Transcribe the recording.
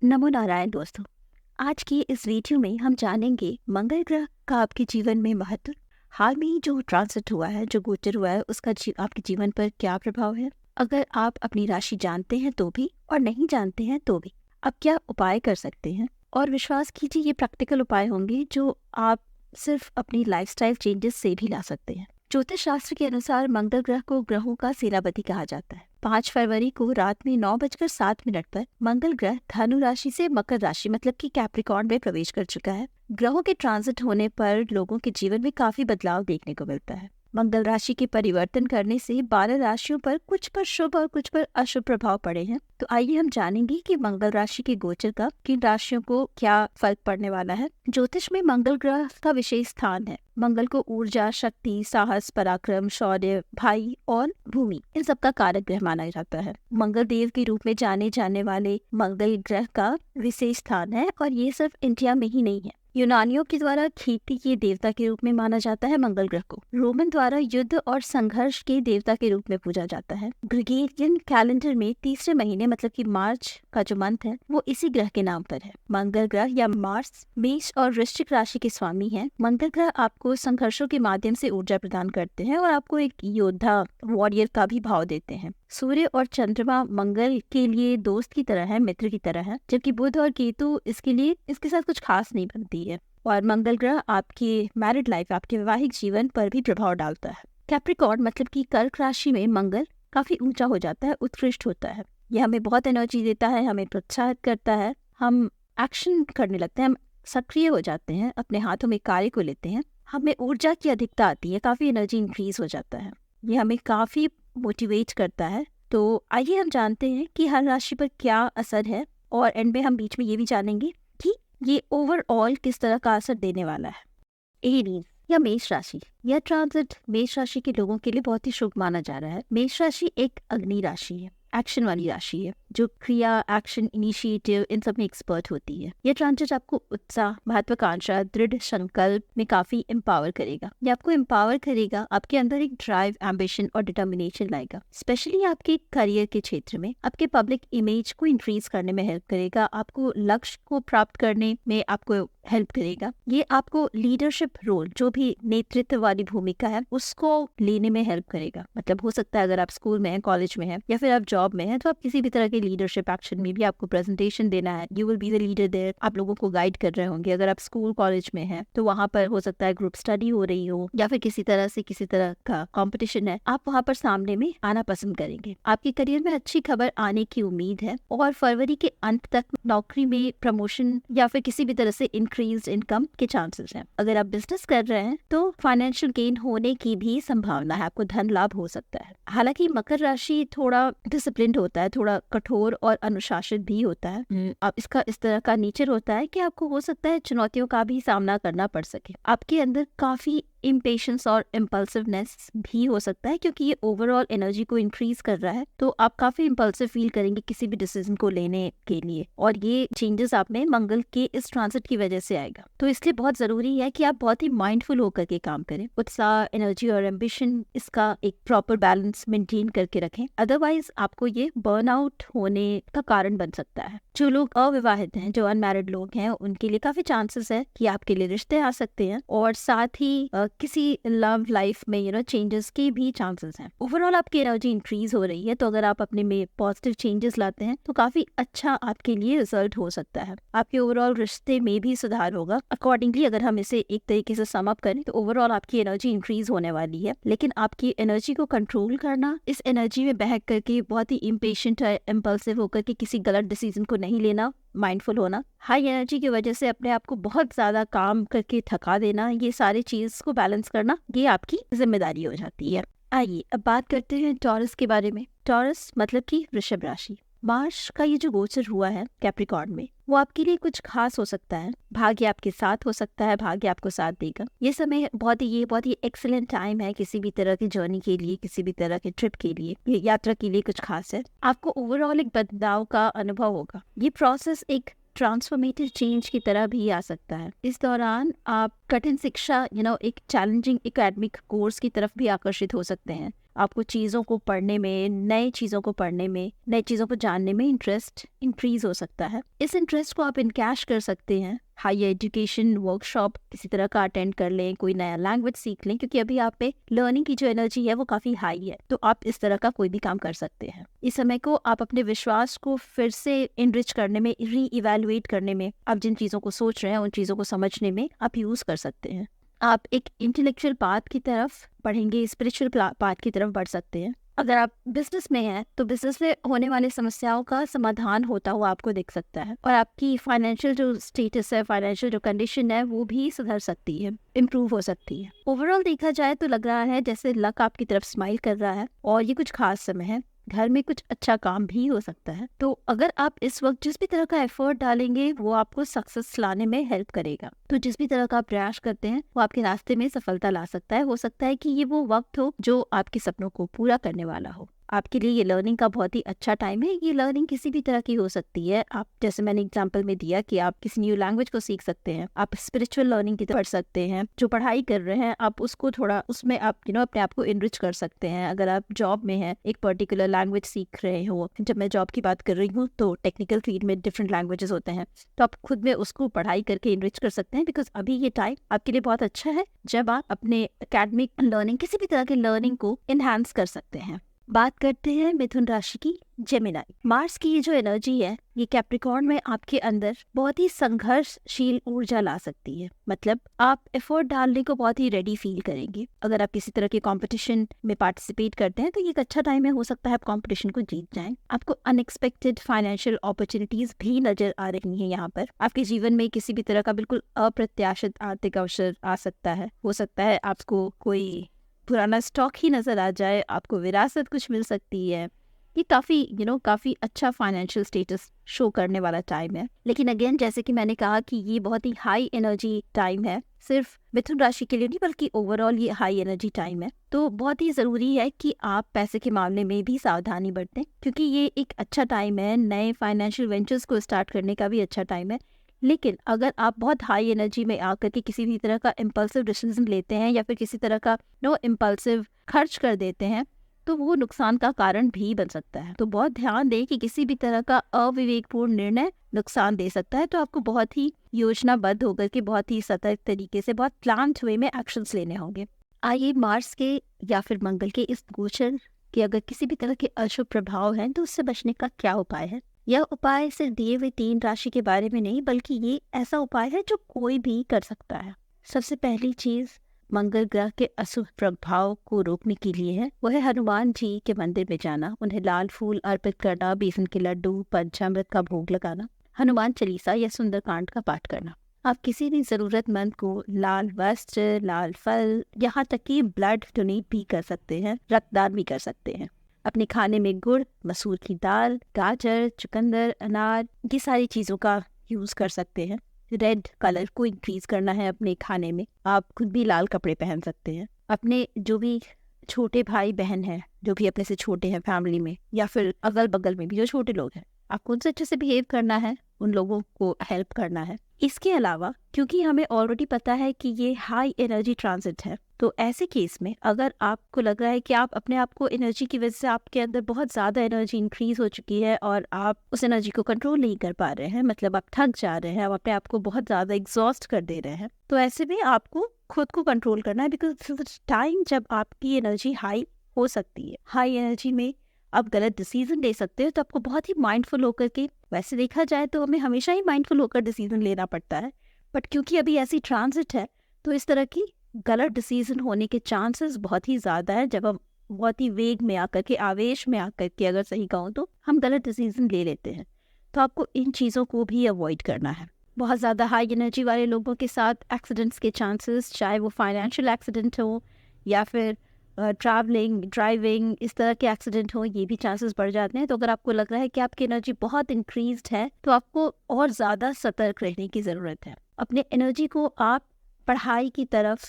नमो नारायण दोस्तों। आज की इस वीडियो में हम जानेंगे मंगल ग्रह का आपके जीवन में महत्व। हाल में ही जो ट्रांसिट हुआ है, जो गोचर हुआ है, उसका आपके जीवन पर क्या प्रभाव है। अगर आप अपनी राशि जानते हैं तो भी और नहीं जानते हैं तो भी आप क्या उपाय कर सकते हैं। और विश्वास कीजिए, ये प्रैक्टिकल उपाय होंगे जो आप सिर्फ अपनी लाइफस्टाइल चेंजेस से भी ला सकते हैं। ज्योतिष शास्त्र के अनुसार मंगल ग्रह को ग्रहों का सेनापति कहा जाता है। 5 फरवरी को रात में 9:07 पर मंगल ग्रह धनु राशि से मकर राशि मतलब कि कैप्रिकॉर्न में प्रवेश कर चुका है। ग्रहों के ट्रांजिट होने पर लोगों के जीवन में काफी बदलाव देखने को मिलता है। मंगल राशि के परिवर्तन करने से 12 राशियों पर कुछ पर शुभ और कुछ पर अशुभ प्रभाव पड़े हैं। तो आइए हम जानेंगे कि मंगल राशि के गोचर का किन राशियों को क्या फर्क पड़ने वाला है। ज्योतिष में मंगल ग्रह का विशेष स्थान है। मंगल को ऊर्जा, शक्ति, साहस, पराक्रम, शौर्य, भाई और भूमि इन सब का कारक ग्रह माना जाता है। मंगल देव के रूप में जाने जाने वाले मंगल ग्रह का विशेष स्थान है और ये सिर्फ इंडिया में ही नहीं है। यूनानियों के द्वारा खेती के देवता के रूप में माना जाता है मंगल ग्रह को। रोमन द्वारा युद्ध और संघर्ष के देवता के रूप में पूजा जाता है। ग्रेगोरियन कैलेंडर में तीसरे महीने मतलब कि मार्च का जो मंथ है वो इसी ग्रह के नाम पर है। मंगल ग्रह या मार्स मेष और वृश्चिक राशि के स्वामी है। मंगल ग्रह आपको संघर्षों के माध्यम से ऊर्जा प्रदान करते हैं और आपको एक योद्धा, वॉरियर का भी भाव देते हैं। सूर्य और चंद्रमा मंगल के लिए दोस्त की तरह है, मित्र की तरह है, जबकि बुध और केतु इसके साथ कुछ खास नहीं बनती है। और मंगल ग्रह आपके मैरिड लाइफ, आपके वैवाहिक जीवन पर भी प्रभाव डालता है। कैप्रिकॉर्न मतलब कि कर्क राशि में मंगल काफी ऊंचा हो जाता है, उत्कृष्ट होता है। यह हमें बहुत एनर्जी देता है, हमें प्रोत्साहित करता है, हम एक्शन करने लगते हैं, हम सक्रिय हो जाते हैं, अपने हाथों में कार्य को लेते हैं, हमें ऊर्जा की अधिकता आती है, काफी एनर्जी इंक्रीज हो जाता है। ये हमें काफी मोटिवेट करता है। तो आइए हम जानते हैं कि हर राशि पर क्या असर है और एंड में हम बीच में ये भी जानेंगे कि ये ओवरऑल किस तरह का असर देने वाला है। एरीज या मेष राशि, यह ट्रांजिट मेष राशि के लोगों के लिए बहुत ही शुभ माना जा रहा है। मेष राशि एक अग्नि राशि है, एक्शन वाली राशि है, जो क्रिया, एक्शन, इनिशिएटिव इन सब में एक्सपर्ट होती है। यह ट्रांजिट आपको उत्साह, महत्वाकांक्षा, दृढ़ संकल्प में काफी एम्पावर करेगा। ये आपको एम्पावर करेगा, आपके अंदर एक ड्राइव, एम्बिशन और डिटर्मिनेशन लाएगा। स्पेशली आपके करियर के क्षेत्र में आपके पब्लिक इमेज को इंक्रीज करने में हेल्प करेगा, आपको लक्ष्य को प्राप्त करने में आपको हेल्प करेगा। ये आपको लीडरशिप रोल, जो भी नेतृत्व वाली भूमिका है, उसको लेने में हेल्प करेगा। मतलब हो सकता है अगर आप स्कूल में हैं, कॉलेज में हैं या फिर आप जॉब में हैं, तो आप किसी भी तरह के लीडरशिप एक्शन में भी आपको प्रेजेंटेशन देना है। You will be the leader there, आप लोगों को गाइड कर रहे होंगे। अगर आप स्कूल कॉलेज में हैं तो वहाँ पर हो सकता है ग्रुप स्टडी हो रही हो या फिर किसी तरह का कॉम्पिटिशन है, आप वहाँ पर सामने में आना पसंद करेंगे। आपके करियर में अच्छी खबर आने की उम्मीद है और फरवरी के अंत तक नौकरी में प्रमोशन या फिर किसी भी तरह से इंक्रीज इनकम के चांसेस हैं। अगर आप बिजनेस कर रहे हैं तो फाइनेंशियल गेन होने की भी संभावना है, आपको धन लाभ हो सकता है। हालांकि मकर राशि थोड़ा डिसिप्लिन्ड होता है, थोड़ा कठोर और अनुशासित भी होता है। अब इसका इस तरह का नेचर होता है कि आपको हो सकता है चुनौतियों का भी सामना करना पड़ सके। आपके अंदर काफी इम्पेशंस और इम्पल्सिवनेस भी हो सकता है, क्योंकि ये ओवरऑल एनर्जी को इंक्रीज कर रहा है। तो आप काफी इम्पल्सिव फील करेंगे किसी भी डिसीजन को लेने के लिए, और ये चेंजेस आप में मंगल के इस ट्रांसिट की वजह से आएगा। तो इसलिए बहुत जरूरी है कि आप बहुत ही माइंडफुल होकर के काम करें। उत्साह, एनर्जी और एम्बिशन, इसका एक प्रॉपर बैलेंस मेंटेन करके रखें, अदरवाइज आपको ये बर्नआउट होने का कारण बन सकता है। जो लोग अविवाहित हैं, जो अनमैरिड लोग हैं, उनके लिए काफी चांसेस है कि आपके लिए रिश्ते आ सकते हैं और साथ ही किसी लव लाइफ में चेंजेस के भी चांसेस हैं। ओवरऑल आपकी एनर्जी इंक्रीज हो रही है, तो अगर आप अपने में पॉजिटिव चेंजेस लाते हैं तो काफी अच्छा आपके लिए रिजल्ट हो सकता है। आपके ओवरऑल रिश्ते में भी सुधार होगा। अकॉर्डिंगली अगर हम इसे एक तरीके से सम अप करें तो ओवरऑल आपकी एनर्जी इंक्रीज होने वाली है। लेकिन आपकी एनर्जी को कंट्रोल करना, इस एनर्जी में बहक करके बहुत ही इम्पेशेंट और इम्पल्सिव होकर के किसी गलत डिसीजन को नहीं लेना, माइंडफुल होना, हाई एनर्जी की वजह से अपने आप को बहुत ज्यादा काम करके थका देना, ये सारी चीज को बैलेंस करना, ये आपकी जिम्मेदारी हो जाती है। आइए अब बात करते हैं टॉरस के बारे में। टॉरस मतलब कि वृषभ राशि। मार्च का ये जो गोचर हुआ है कैप्रिकॉर्न में, वो आपके लिए कुछ खास हो सकता है। भाग्य आपके साथ हो सकता है, भाग्य आपको साथ देगा। ये समय बहुत ही एक्सीलेंट टाइम है किसी भी तरह की जर्नी के लिए, किसी भी तरह के ट्रिप के लिए, ये यात्रा के लिए कुछ खास है। आपको ओवरऑल एक बदलाव का अनुभव होगा। ये प्रोसेस एक ट्रांसफॉर्मेटिव चेंज की तरह भी आ सकता है। इस दौरान आप कठिन शिक्षा एक चैलेंजिंग एकेडमिक कोर्स की तरफ भी आकर्षित हो सकते हैं। आपको चीज़ों को पढ़ने में, नई चीज़ों को पढ़ने में, नई चीज़ों को जानने में इंटरेस्ट इंक्रीज हो सकता है। इस इंटरेस्ट को आप इनकैश कर सकते हैं। हायर एजुकेशन वर्कशॉप किसी तरह का अटेंड कर लें, कोई नया लैंग्वेज सीख लें, क्योंकि अभी आप पे लर्निंग की जो एनर्जी है वो काफ़ी हाई है, तो आप इस तरह का कोई भी काम कर सकते हैं। इस समय को आप अपने विश्वास को फिर से इनरिच करने में, री इवेलुएट करने में, आप जिन चीज़ों को सोच रहे हैं उन चीज़ों को समझने में आप यूज़ कर सकते हैं। आप एक इंटेलेक्चुअल पाथ की तरफ बढ़ेंगे, स्पिरिचुअल पाथ की तरफ बढ़ सकते हैं। अगर आप बिजनेस में हैं तो बिजनेस में होने वाली समस्याओं का समाधान होता हुआ आपको दिख सकता है, और आपकी फाइनेंशियल जो स्टेटस है, फाइनेंशियल जो कंडीशन है वो भी सुधर सकती है, इम्प्रूव हो सकती है। ओवरऑल देखा जाए तो लग रहा है जैसे लक आपकी तरफ स्माइल कर रहा है और ये कुछ खास समय है, घर में कुछ अच्छा काम भी हो सकता है। तो अगर आप इस वक्त जिस भी तरह का एफर्ट डालेंगे वो आपको सक्सेस लाने में हेल्प करेगा। तो जिस भी तरह का आप प्रयास करते हैं वो आपके रास्ते में सफलता ला सकता है। हो सकता है कि ये वो वक्त हो जो आपके सपनों को पूरा करने वाला हो। आपके लिए ये लर्निंग का बहुत ही अच्छा टाइम है। ये लर्निंग किसी भी तरह की हो सकती है। आप, जैसे मैंने एग्जांपल में दिया, कि आप किसी न्यू लैंग्वेज को सीख सकते हैं, आप स्पिरिचुअल लर्निंग की तरफ पढ़ सकते हैं, जो पढ़ाई कर रहे हैं आप उसको थोड़ा उसमें आप अपने आप को इनरिच कर सकते हैं। अगर आप जॉब में हैं, एक पर्टिकुलर लैंग्वेज सीख रहे हो, जब मैं जॉब की बात कर रही हूँ तो टेक्निकल फील्ड में डिफरेंट लैंग्वेजेस होते हैं, तो आप खुद में उसको पढ़ाई करके इनरिच कर सकते हैं। बिकॉज अभी ये टाइम आपके लिए बहुत अच्छा है जब आप अपने एकेडमिक लर्निंग, किसी भी तरह के लर्निंग को इनहांस कर सकते हैं। बात करते हैं मिथुन राशि की, जेमिनाई। मार्स की ये जो एनर्जी है ये कैप्रिकॉर्न में आपके अंदर बहुत ही संघर्षशील ऊर्जा ला सकती है। मतलब आप एफर्ट डालने को बहुत ही रेडी फील करेंगे। अगर आप किसी तरह के कंपटीशन में पार्टिसिपेट करते हैं तो ये एक अच्छा टाइम है, हो सकता है आप कंपटीशन को जीत जाएं। आपको अनएक्सपेक्टेड फाइनेंशियल अपॉर्चुनिटीज भी नजर आ रही हैं। यहाँ पर आपके जीवन में किसी भी तरह का बिल्कुल अप्रत्याशित आर्थिक अवसर आ सकता है। हो सकता है आपको कोई पुराना स्टॉक ही नजर आ जाए, आपको विरासत कुछ मिल सकती है। ये काफ़ी अच्छा फाइनेंशियल स्टेटस शो करने वाला टाइम है। लेकिन अगेन, जैसे कि मैंने कहा कि ये बहुत ही हाई एनर्जी टाइम है, सिर्फ मिथुन राशि के लिए नहीं बल्कि ओवरऑल ये हाई एनर्जी टाइम है। तो बहुत ही ज़रूरी है कि आप पैसे के मामले में भी सावधानी बरतें, क्योंकि ये एक अच्छा टाइम है। नए फाइनेंशियल वेंचर्स को स्टार्ट करने का भी अच्छा टाइम है। लेकिन अगर आप बहुत हाई एनर्जी में आकर के किसी भी तरह का इम्पल्सिव डिसीजन लेते हैं या फिर किसी तरह का इम्पल्सिव खर्च कर देते हैं तो वो नुकसान का कारण भी बन सकता है। तो बहुत ध्यान दें कि किसी भी तरह का अविवेकपूर्ण निर्णय नुकसान दे सकता है। तो आपको बहुत ही योजनाबद्ध होकर के, बहुत ही सतर्क तरीके से, बहुत प्लान्ड वे में एक्शंस लेने होंगे। आइए मार्स के या फिर मंगल के इस गोचर के अगर किसी भी तरह के अशुभ प्रभाव हैं तो उससे बचने का क्या उपाय है। यह उपाय सिर्फ दिए हुए 3 राशि के बारे में नहीं, बल्कि ये ऐसा उपाय है जो कोई भी कर सकता है। सबसे पहली चीज मंगल ग्रह के अशुभ प्रभाव को रोकने के लिए है, वह है हनुमान जी के मंदिर में जाना, उन्हें लाल फूल अर्पित करना, बेसन के लड्डू, पंचामृत का भोग लगाना, हनुमान चालीसा या सुंदरकांड का पाठ करना। आप किसी भी जरूरतमंद को लाल वस्त्र, लाल फल, यहाँ तक कि ब्लड डोनेट भी कर सकते हैं, रक्तदान भी कर सकते हैं। अपने खाने में गुड़, मसूर की दाल, गाजर, चुकंदर, अनार, ये सारी चीज़ों का यूज़ कर सकते हैं। रेड कलर को इंक्रीज करना है अपने खाने में। आप खुद भी लाल कपड़े पहन सकते हैं। अपने जो भी छोटे भाई बहन हैं, जो भी अपने से छोटे हैं फैमिली में या फिर अगल बगल में भी जो छोटे लोग हैं, आपको उनसे अच्छे से बिहेव करना है, उन लोगों को हेल्प करना है। इसके अलावा क्योंकि हमें ऑलरेडी पता है कि ये हाई एनर्जी ट्रांजिट है, तो ऐसे केस में अगर आपको लग रहा है कि आप अपने आप को एनर्जी की वजह से आपके अंदर बहुत ज़्यादा एनर्जी इंक्रीज हो चुकी है और आप उस एनर्जी को कंट्रोल नहीं कर पा रहे हैं, मतलब आप थक जा रहे हैं, आप अपने आप को बहुत ज़्यादा एग्जॉस्ट कर दे रहे हैं, तो ऐसे में आपको खुद को कंट्रोल करना है। बिकॉज टाइम जब आपकी एनर्जी हाई हो सकती है, हाई एनर्जी में आप गलत डिसीजन ले सकते हो, तो आपको बहुत ही माइंडफुल होकर के, वैसे देखा जाए तो हमें हमेशा ही माइंडफुल होकर डिसीजन लेना पड़ता है, बट क्योंकि अभी ऐसी ट्रांजिट है तो इस तरह की गलत डिसीजन होने के चांसेस बहुत ही ज़्यादा है। जब हम बहुत ही वेग में आकर के, आवेश में आकर के, अगर सही कहूँ तो हम गलत डिसीजन ले लेते हैं। तो आपको इन चीज़ों को भी अवॉइड करना है। बहुत ज़्यादा हाई एनर्जी वाले लोगों के साथ एक्सीडेंट्स के चांसेस, चाहे वो फाइनेंशियल एक्सीडेंट हो या फिर ट्रैवलिंग, ड्राइविंग, इस तरह के एक्सीडेंट हो, ये भी चांसेस बढ़ जाते हैं। तो अगर आपको लग रहा है कि आपकी एनर्जी बहुत इंक्रीज्ड है तो आपको और ज़्यादा सतर्क रहने की ज़रूरत है। अपने एनर्जी को आप पढ़ाई की तरफ